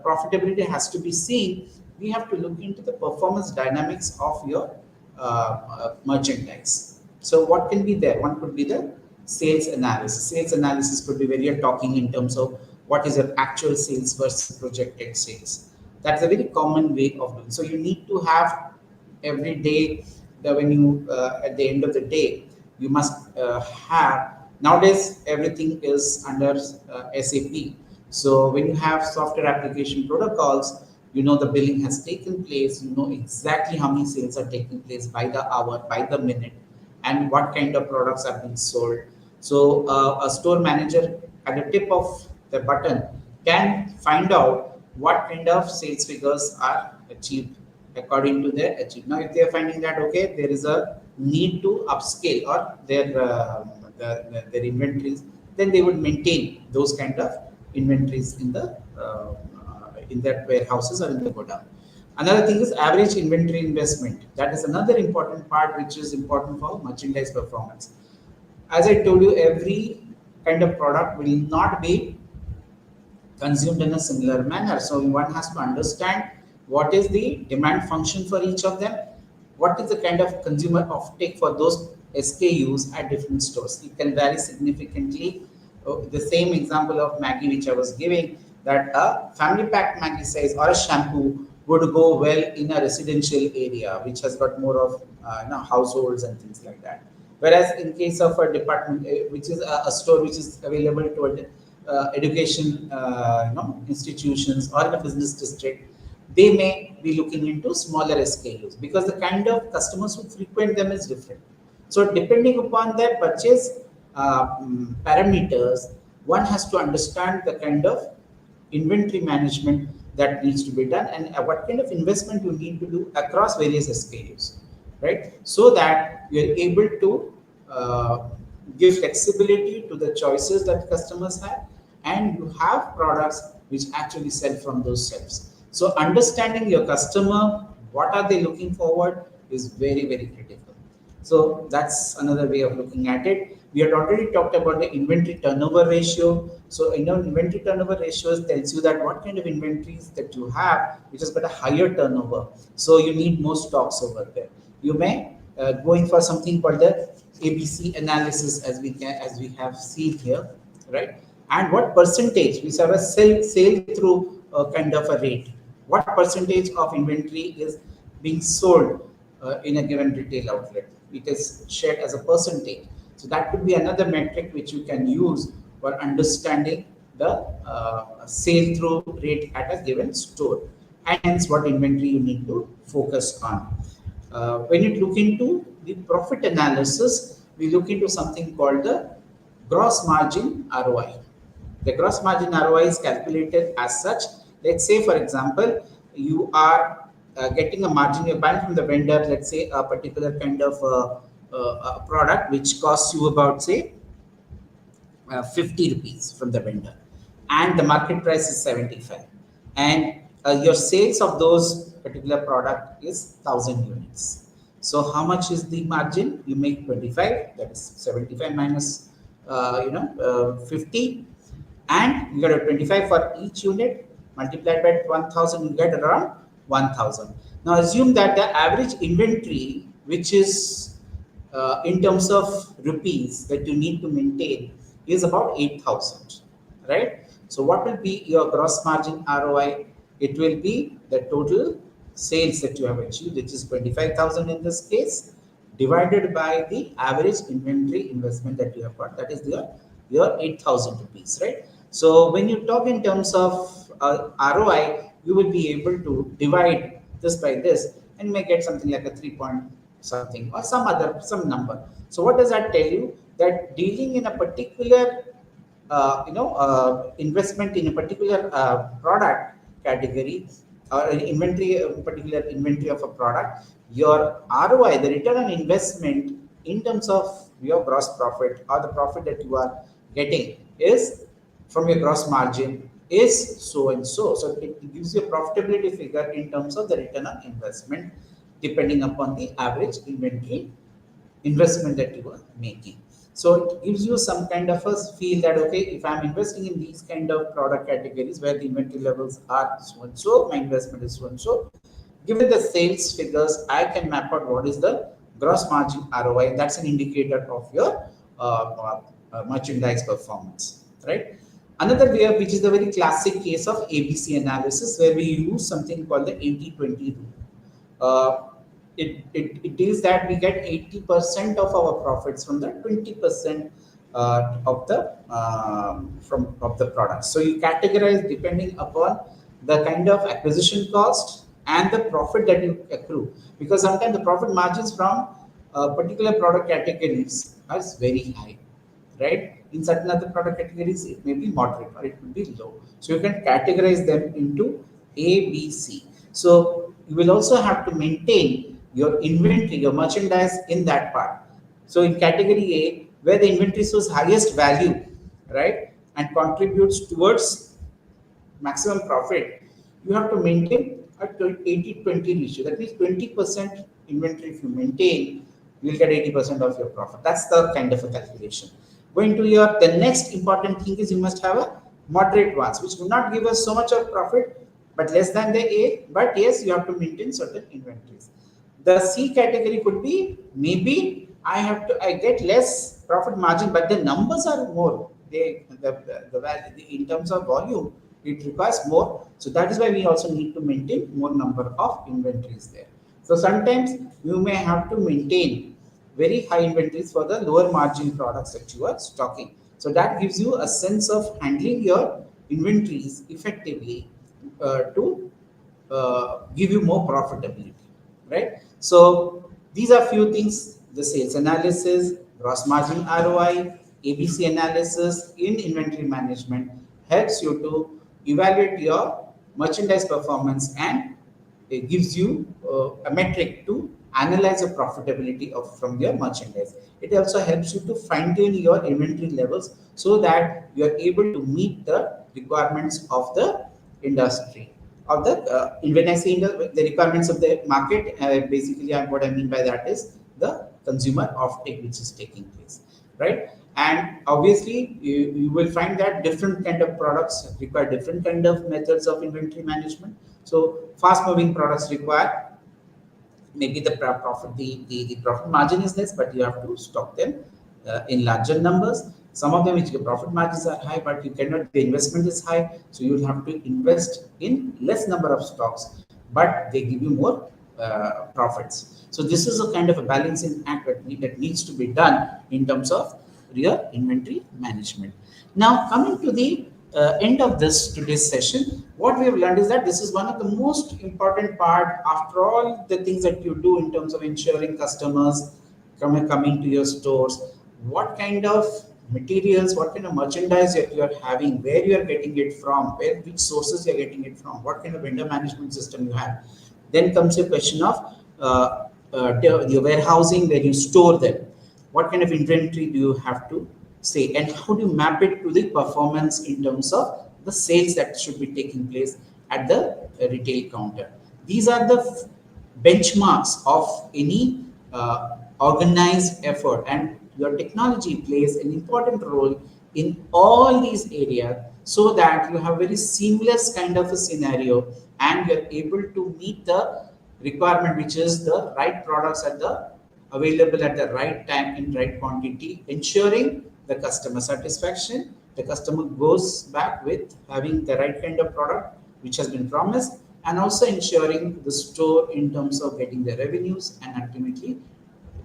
profitability has to be seen, we have to look into the performance dynamics of your merchandise. So, what can be there? One could be the sales analysis. Sales analysis could be where you're talking in terms of what is your actual sales versus projected sales. That's a very common way of doing. So, you need to have every day that when you at the end of the day you must have, nowadays everything is under SAP. So when you have software application protocols, you know the billing has taken place, you know exactly how many sales are taking place by the hour, by the minute, and what kind of products are being sold. So a store manager at the tip of the button can find out what kind of sales figures are achieved according to their achievement. Now, if they are finding that okay, there is a need to upscale or their inventories, then they would maintain those kind of inventories in that warehouses or in the godown. Another thing is average inventory investment. That is another important part which is important for merchandise performance. As I told you, every kind of product will not be consumed in a similar manner. So one has to understand what is the demand function for each of them, what is the kind of consumer offtake for those SKUs at different stores. It can vary significantly. The same example of Maggie which I was giving, that a family pack Maggie size or a shampoo would go well in a residential area which has got more of households and things like that. Whereas in case of a department, which is a store which is available to education institutions or in a business district, they may be looking into smaller SKUs because the kind of customers who frequent them is different. So depending upon their purchase parameters, one has to understand the kind of inventory management that needs to be done and what kind of investment you need to do across various SKUs, right? So that you're able to give flexibility to the choices that customers have, and you have products which actually sell from those shelves. So understanding your customer, what are they looking forward, is very, very critical. So that's another way of looking at it. We had already talked about the inventory turnover ratio. So inventory turnover ratios tells you that what kind of inventories that you have, which has got a higher turnover. So you need more stocks over there. You may go in for something called the ABC analysis, as we have seen here, right? And what percentage, we have a sale through kind of a rate. What percentage of inventory is being sold in a given retail outlet? It is shared as a percentage. So that could be another metric which you can use for understanding the sale through rate at a given store, and hence what inventory you need to focus on. When you look into the profit analysis, we look into something called the gross margin ROI. The gross margin ROI is calculated as such. Let's say, for example, you are getting a margin. You're buying from the vendor, let's say a particular kind of a product which costs you about say 50 rupees from the vendor, and the market price is 75, and your sales of those particular product is 1000 units. So how much is the margin? You make 25, that is 75 minus 50, and you get a 25 for each unit multiplied by 1000, you get around 1000. Now assume that the average inventory, which is in terms of rupees that you need to maintain, is about 8000, right? So what will be your gross margin ROI? It will be the total sales that you have achieved, which is 25,000 in this case, divided by the average inventory investment that you have got, that is your 8000 rupees, right? So when you talk in terms of ROI, you will be able to divide this by this and may get something like a 3 point something or some number. So what does that tell you? That dealing in a particular investment in a particular product category or an inventory, a particular inventory of a product, your ROI, the return on investment in terms of your gross profit or the profit that you are getting is from your gross margin is so and so. So it gives you a profitability figure in terms of the return on investment depending upon the average inventory investment that you are making. So it gives you some kind of a feel that okay, if I'm investing in these kind of product categories where the inventory levels are so and so, my investment is so and so. Given the sales figures, I can map out what is the gross margin ROI. That's an indicator of your merchandise performance, right? Another way, which is the very classic case of ABC analysis, where we use something called the 80-20 rule. It is that we get 80% of our profits from the 20% of the from of the product. So you categorize depending upon the kind of acquisition cost and the profit that you accrue, because sometimes the profit margins from particular product categories are very high, right? In certain other product categories, it may be moderate or it will be low. So you can categorize them into A, B, C. So you will also have to maintain your inventory, your merchandise in that part. So in category A, where the inventory shows highest value, right, and contributes towards maximum profit, you have to maintain a 80-20 ratio. That means 20% inventory if you maintain, you'll get 80% of your profit. That's the kind of a calculation. Going to your, the next important thing is you must have a moderate ones, which do not give us so much of profit, but less than the A, but yes, you have to maintain certain inventories. The C category could be maybe I get less profit margin, but the numbers are more. The value in terms of volume, it requires more. So that is why we also need to maintain more number of inventories there. So sometimes you may have to maintain very high inventories for the lower margin products that you are stocking. So that gives you a sense of handling your inventories effectively to give you more profitability, right? So these are few things: the sales analysis, gross margin ROI, ABC analysis in inventory management helps you to evaluate your merchandise performance, and it gives you a metric to analyze the profitability of from your merchandise. It also helps you to fine tune your inventory levels so that you are able to meet the requirements of the industry of the when I say the requirements of the market, basically what I mean by that is the consumer offtake which is taking place, right? And obviously you will find that different kind of products require different kind of methods of inventory management. So fast moving products require maybe the profit, the profit margin is less, but you have to stock them in larger numbers. Some of them which the profit margins are high, but you cannot, the investment is high, so you will have to invest in less number of stocks, but they give you more profits. So this is a kind of a balancing act that needs to be done in terms of your inventory management. Now coming to the end of this today's session, what we have learned is that this is one of the most important part after all the things that you do in terms of ensuring customers coming to your stores, what kind of materials, what kind of merchandise that you are having, where you are getting it from, where which sources you are getting it from, what kind of vendor management system you have. Then comes your question of your warehousing, where you store them. What kind of inventory do you have to say, and how do you map it to the performance in terms of the sales that should be taking place at the retail counter? These are the benchmarks of any organized effort, and your technology plays an important role in all these areas, so that you have very seamless kind of a scenario, and you're able to meet the requirement, which is the right products at the available at the right time in right quantity, ensuring the customer satisfaction. The customer goes back with having the right kind of product which has been promised, and also ensuring the store in terms of getting the revenues and ultimately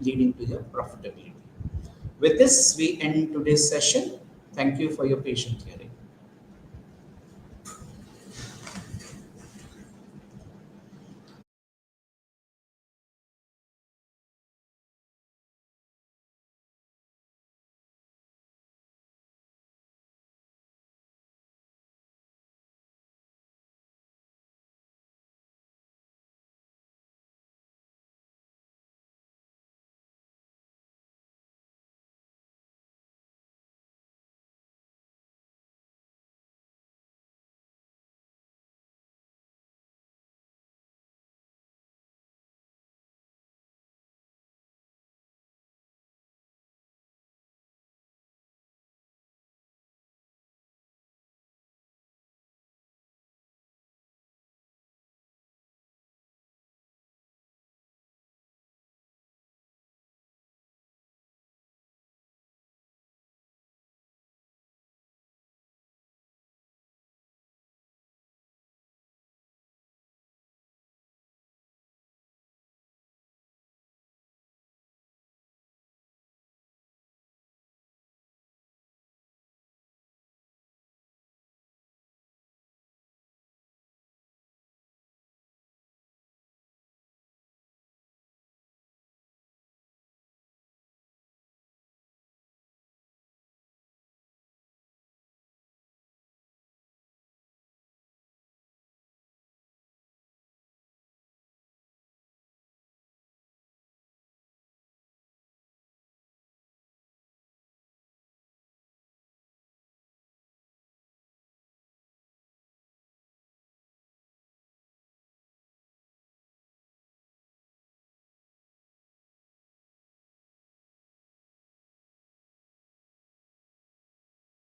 leading to your profitability. With this, we end today's session. Thank you for your patient hearing.